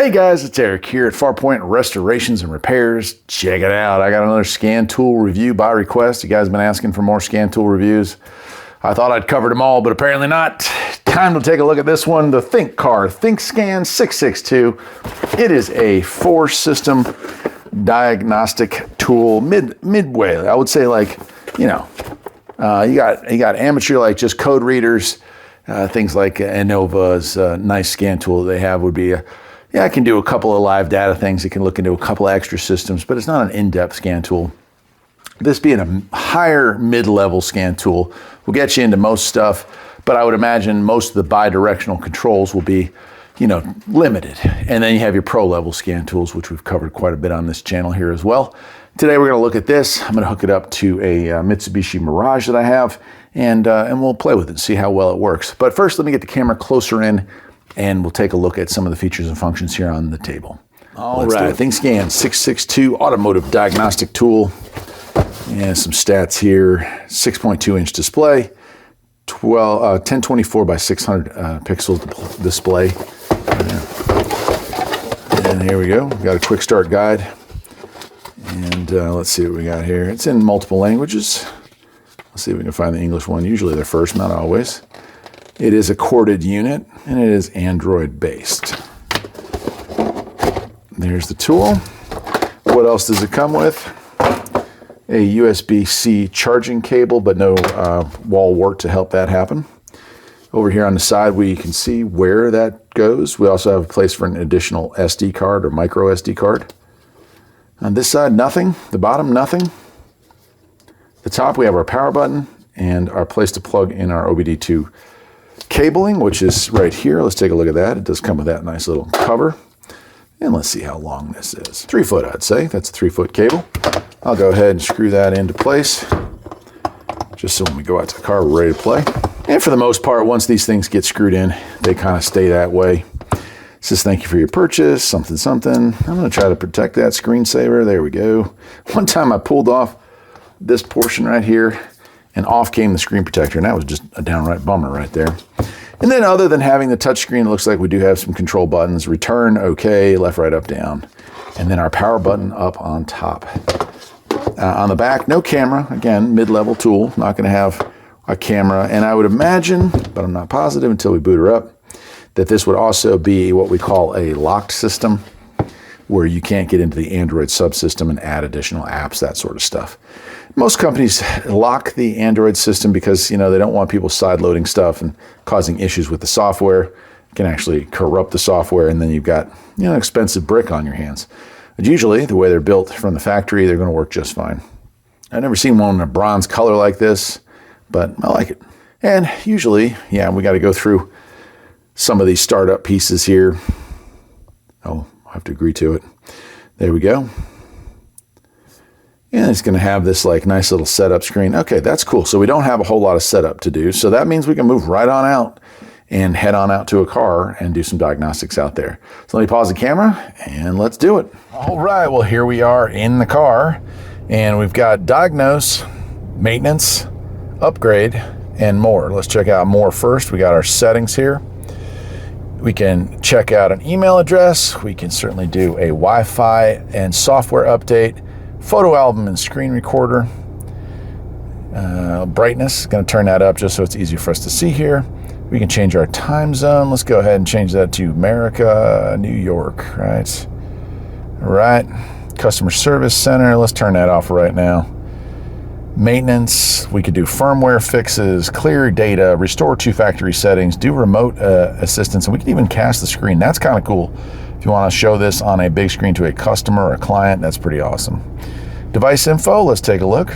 Hey guys, it's Eric here at Farpoint Restorations and Repairs. Check it out. I got another scan tool review by request. You guys have been asking for more scan tool reviews. I thought I'd covered them all, but apparently not. Time to take a look at this one, the Thinkscan 662. It is a 4-system diagnostic tool, midway. I would say, like, you got amateur, like just code readers, things like Innova's nice scan tool that they have would be I can do a couple of live data things. It can look into a couple of extra systems, but it's not an in-depth scan tool. This being a higher mid-level scan tool will get you into most stuff, but I would imagine most of the bi-directional controls will be, limited. And then you have your pro-level scan tools, which we've covered quite a bit on this channel here as well. Today we're going to look at this. I'm going to hook it up to a Mitsubishi Mirage that I have, and we'll play with it and see how well it works. But first, let me get the camera closer in, and we'll take a look at some of the features and functions here on the table. All right, Thinkscan 662 automotive diagnostic tool. And some stats here. 6.2-inch display, 1024 by 600 pixel display. And here we go. We've got a quick start guide. And let's see what we got here. It's in multiple languages. Let's see if we can find the English one. Usually they're first, not always. It is a corded unit, and it is Android based. There's the tool. What else does it come with? A USB-C charging cable, but no wall wart to help that happen. Over here on the side, we can see where that goes. We also have a place for an additional SD card or micro SD card. On this side, nothing. The bottom, nothing. The top, we have our power button and our place to plug in our OBD2 cabling, which is right here. Let's take a look at that. It does come with that nice little cover. And let's see how long this is. 3 foot, I'd say. That's a 3-foot cable. I'll go ahead and screw that into place, just so when we go out to the car, we're ready to play. And for the most part, once these things get screwed in, they kind of stay that way. It says, thank you for your purchase, something, something. I'm going to try to protect that screensaver. There we go. One time I pulled off this portion right here, and off came the screen protector, and that was just a downright bummer right there. And then other than having the touch screen, it looks like we do have some control buttons. Return, okay, left, right, up, down. And then our power button up on top. On the back, no camera. Again, mid-level tool. Not going to have a camera. And I would imagine, but I'm not positive until we boot her up, that this would also be what we call a locked system, where you can't get into the Android subsystem and add additional apps, that sort of stuff. Most companies lock the Android system because, they don't want people sideloading stuff and causing issues with the software. It can actually corrupt the software, and then you've got, an expensive brick on your hands. But usually, the way they're built from the factory, they're going to work just fine. I've never seen one in a bronze color like this, but I like it. And usually, we got to go through some of these startup pieces here. Oh, I have to agree to it. There we go. And it's going to have this nice little setup screen. Okay, that's cool. So we don't have a whole lot of setup to do. So that means we can move right on out and head on out to a car and do some diagnostics out there. So let me pause the camera and let's do it. All right, well, here we are in the car, and we've got diagnose, maintenance, upgrade, and more. Let's check out more first. We got our settings here. We can check out an email address. We can certainly do a Wi-Fi and software update, photo album and screen recorder. Brightness, going to turn that up just so it's easier for us to see here. We can change our time zone. Let's go ahead and change that to America, New York, right? All right. Customer Service Center, let's turn that off right now. Maintenance, we could do firmware fixes, clear data, restore to factory settings, do remote assistance, and we can even cast the screen. That's kind of cool. If you want to show this on a big screen to a customer or a client, that's pretty awesome. Device info, let's take a look.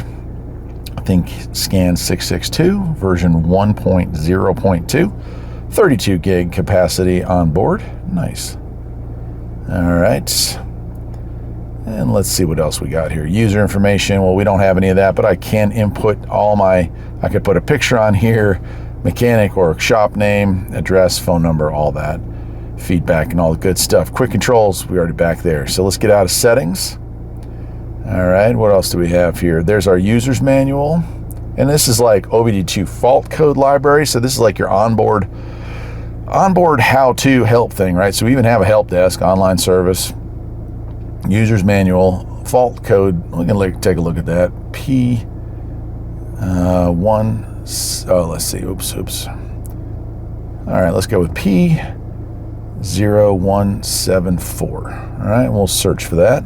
Thinkscan 662, version 1.0.2, 32 gig capacity on board. Nice. All right. And let's see what else we got here. User information. Well, we don't have any of that, but I can input I could put a picture on here, mechanic or shop name, address, phone number, all that. Feedback and all the good stuff. Quick controls, we already back there. So let's get out of settings. All right, what else do we have here? There's our user's manual. And this is like OBD2 fault code library. So this is like your onboard onboard how-to help thing, right? So we even have a help desk, online service, user's manual, fault code. We can take a look at that. Let's see. Oops. All right, let's go with P0174. All right, we'll search for that.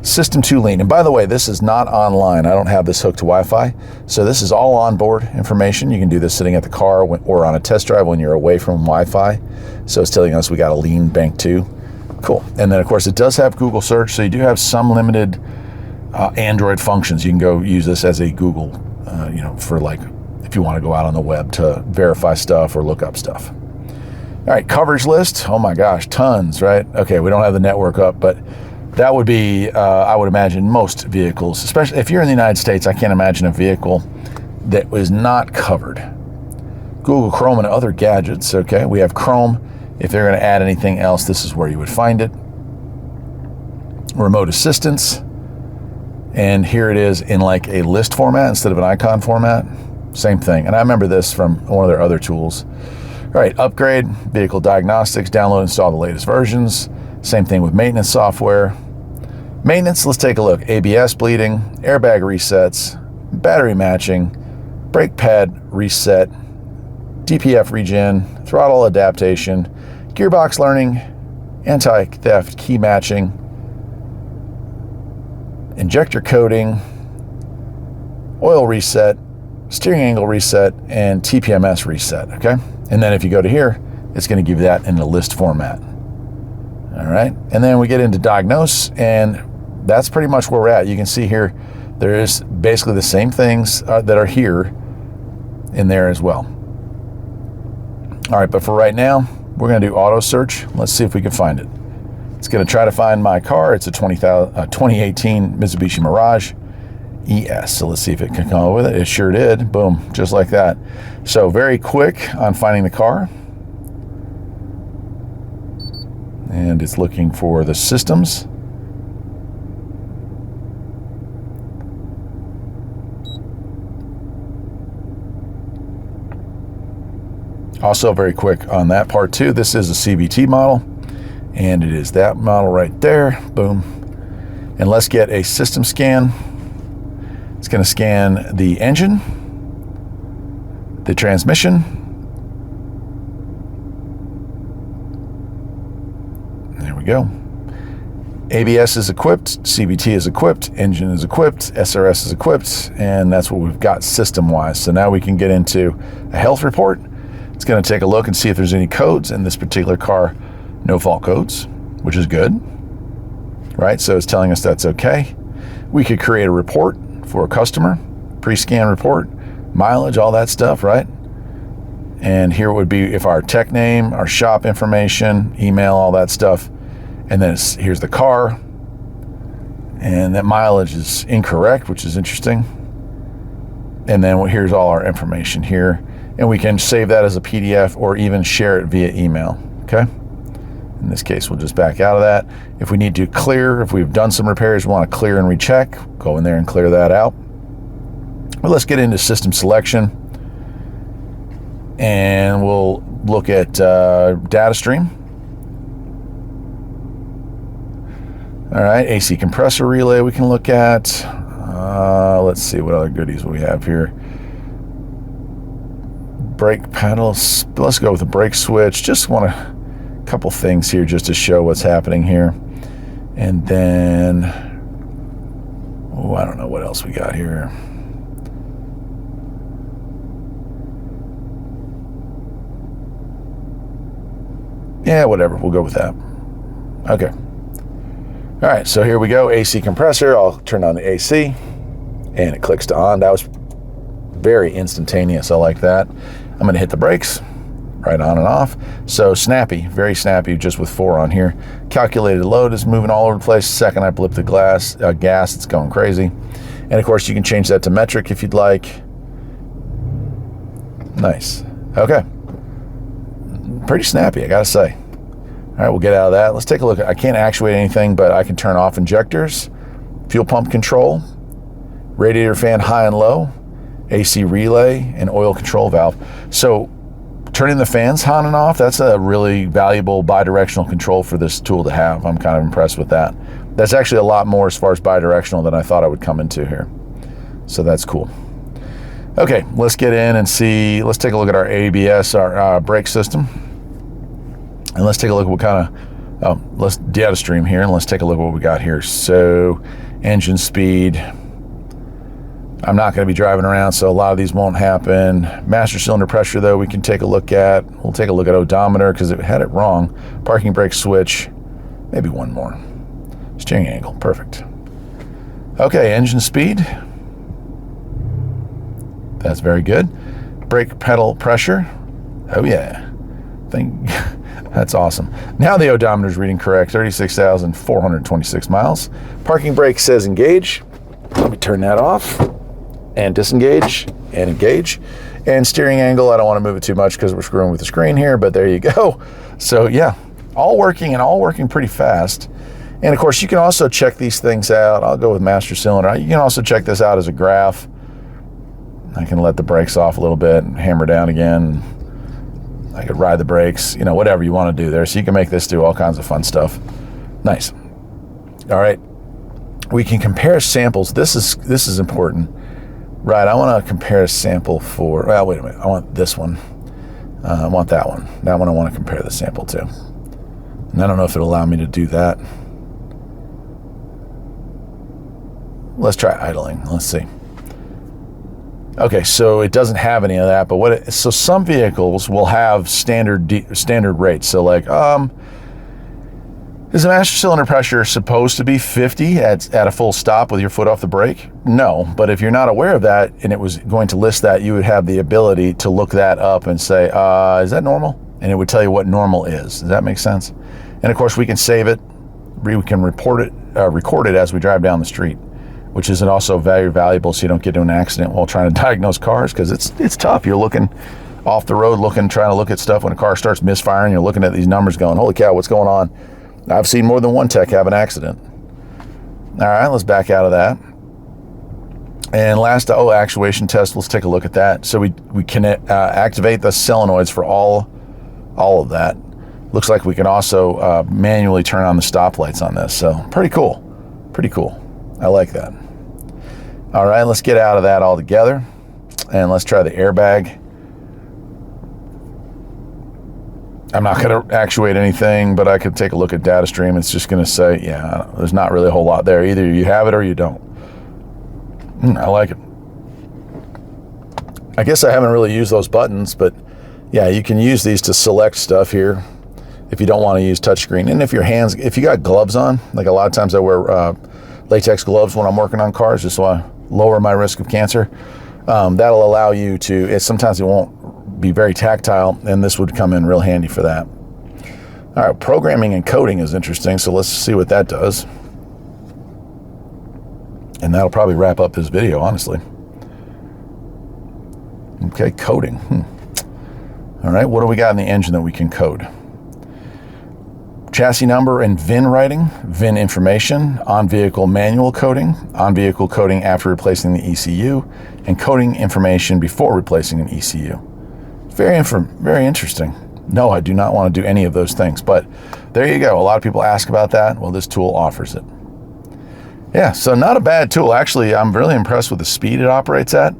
System to lean. And by the way, this is not online. I don't have this hooked to Wi-Fi. So this is all onboard information. You can do this sitting at the car or on a test drive when you're away from Wi-Fi. So it's telling us we got a lean bank 2. Cool. And then, of course, it does have Google search. So you do have some limited Android functions. You can go use this as a Google, for like if you want to go out on the web to verify stuff or look up stuff. All right, coverage list. Oh my gosh, tons, right? Okay, we don't have the network up, but that would be, I would imagine, most vehicles, especially if you're in the United States. I can't imagine a vehicle that was not covered. Google Chrome and other gadgets. Okay, we have Chrome. If they're going to add anything else, this is where you would find it. Remote assistance. And here it is in like a list format instead of an icon format. Same thing. And I remember this from one of their other tools. All right, upgrade, vehicle diagnostics, download, install the latest versions. Same thing with maintenance software. Maintenance, let's take a look. ABS bleeding, airbag resets, battery matching, brake pad reset, DPF regen, throttle adaptation, gearbox learning, anti-theft key matching, injector coating, oil reset, steering angle reset, and TPMS reset, okay? And then if you go to here, it's going to give you that in the list format. All right, and then we get into diagnose, and that's pretty much where we're at. You can see here, there is basically the same things that are here in there as well. All right, but for right now, we're going to do auto search. Let's see if we can find it. It's going to try to find my car. It's a 2018 Mitsubishi Mirage ES. So let's see if it can come up with it. It sure did. Boom, just like that. So very quick on finding the car. And it's looking for the systems. Also very quick on that part too. This is a CVT model, and it is that model right there. Boom. And let's get a system scan. It's going to scan the engine, the transmission, there we go. ABS is equipped, CVT is equipped, engine is equipped, SRS is equipped, and that's what we've got system-wise. So now we can get into a health report. It's going to take a look and see if there's any codes in this particular car. No fault codes, which is good, right? So it's telling us that's okay. We could create a report for a customer, pre-scan report, mileage, all that stuff, right? And here would be if our tech name, our shop information, email, all that stuff. And then here's the car. And that mileage is incorrect, which is interesting. And then here's all our information here. And we can save that as a PDF or even share it via email, okay? In this case, we'll just back out of that. If we need to clear, if we've done some repairs, we want to clear and recheck, go in there and clear that out. But let's get into system selection. And we'll look at data stream. All right, AC compressor relay we can look at. Let's see what other goodies we have here. Brake pedals. Let's go with the brake switch. Just want a couple things here just to show what's happening here. And then, oh, I don't know what else we got here. Yeah, whatever. We'll go with that. Okay. All right, so here we go. AC compressor. I'll turn on the AC, and it clicks to on. That was very instantaneous. I like that. I'm going to hit the brakes, right on and off. So snappy, very snappy, just with 4 on here. Calculated load is moving all over the place. Second I blip the gas, it's going crazy. And of course, you can change that to metric if you'd like. Nice. Okay. Pretty snappy, I gotta say. All right, we'll get out of that. Let's take a look. I can't actuate anything, but I can turn off injectors, fuel pump control, radiator fan high and low, AC relay, and oil control valve. So turning the fans on and off, that's a really valuable bidirectional control for this tool to have. I'm kind of impressed with that. That's actually a lot more as far as bidirectional than I thought I would come into here. So that's cool. Okay, let's get in and see. Let's take a look at our ABS, our brake system. And let's take a look at what kind of, let's data stream here, and let's take a look at what we got here. So engine speed. I'm not going to be driving around, so a lot of these won't happen. Master cylinder pressure, though, we can take a look at. We'll take a look at odometer because it had it wrong. Parking brake switch, maybe one more. Steering angle, perfect. Okay, engine speed. That's very good. Brake pedal pressure. Oh yeah, that's awesome. Now the odometer is reading correct, 36,426 miles. Parking brake says engage. Let me turn that off. And disengage and engage. And steering angle, I don't want to move it too much because we're screwing with the screen here, but there you go. So yeah, all working and all working pretty fast. And of course, you can also check these things out. I'll go with master cylinder. You can also check this out as a graph. I can let the brakes off a little bit and hammer down again. I could ride the brakes, you know, whatever you want to do there. So you can make this do all kinds of fun stuff. Nice. All right. We can compare samples. This is important. Right, I want to compare a sample for, well, wait a minute. I want this one. I want that one. That one I want to compare the sample to. And I don't know if it'll allow me to do that. Let's try idling. Let's see. Okay, so it doesn't have any of that, but so some vehicles will have standard rates. So like, is the master cylinder pressure supposed to be 50 at a full stop with your foot off the brake? No, but if you're not aware of that and it was going to list that, you would have the ability to look that up and say, is that normal? And it would tell you what normal is. Does that make sense? And of course, we can save it. We can record it as we drive down the street, which is also very valuable so you don't get into an accident while trying to diagnose cars, because it's tough. You're looking off the road, trying to look at stuff when a car starts misfiring. You're looking at these numbers going, holy cow, what's going on? I've seen more than one tech have an accident. All right, let's back out of that. And last, actuation test. Let's take a look at that. So we can activate the solenoids for all of that. Looks like we can also manually turn on the stoplights on this. So pretty cool. Pretty cool. I like that. All right, let's get out of that altogether. And let's try the airbag. I'm not going to actuate anything, but I could take a look at data stream. It's just going to say, yeah, there's not really a whole lot there. Either you have it or you don't. I like it. I guess I haven't really used those buttons, but yeah, you can use these to select stuff here if you don't want to use touchscreen. And if you got gloves on, like a lot of times I wear latex gloves when I'm working on cars, just so I lower my risk of cancer. That'll allow you to, sometimes it won't be very tactile, and this would come in real handy for that. All right, programming and coding is interesting, so let's see what that does. And that'll probably wrap up this video, honestly. Okay, coding. All right, what do we got in the engine that we can code? Chassis number and VIN writing, VIN information, on-vehicle manual coding, on-vehicle coding after replacing the ECU, and coding information before replacing an ECU. Very interesting. No, I do not want to do any of those things, but there you go. A lot of people ask about that. Well, this tool offers it. Yeah, so not a bad tool. Actually, I'm really impressed with the speed it operates at,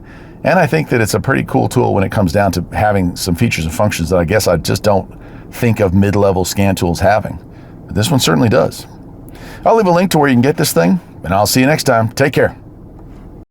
and I think that it's a pretty cool tool when it comes down to having some features and functions that I guess I just don't think of mid-level scan tools having. But this one certainly does. I'll leave a link to where you can get this thing, and I'll see you next time. Take care.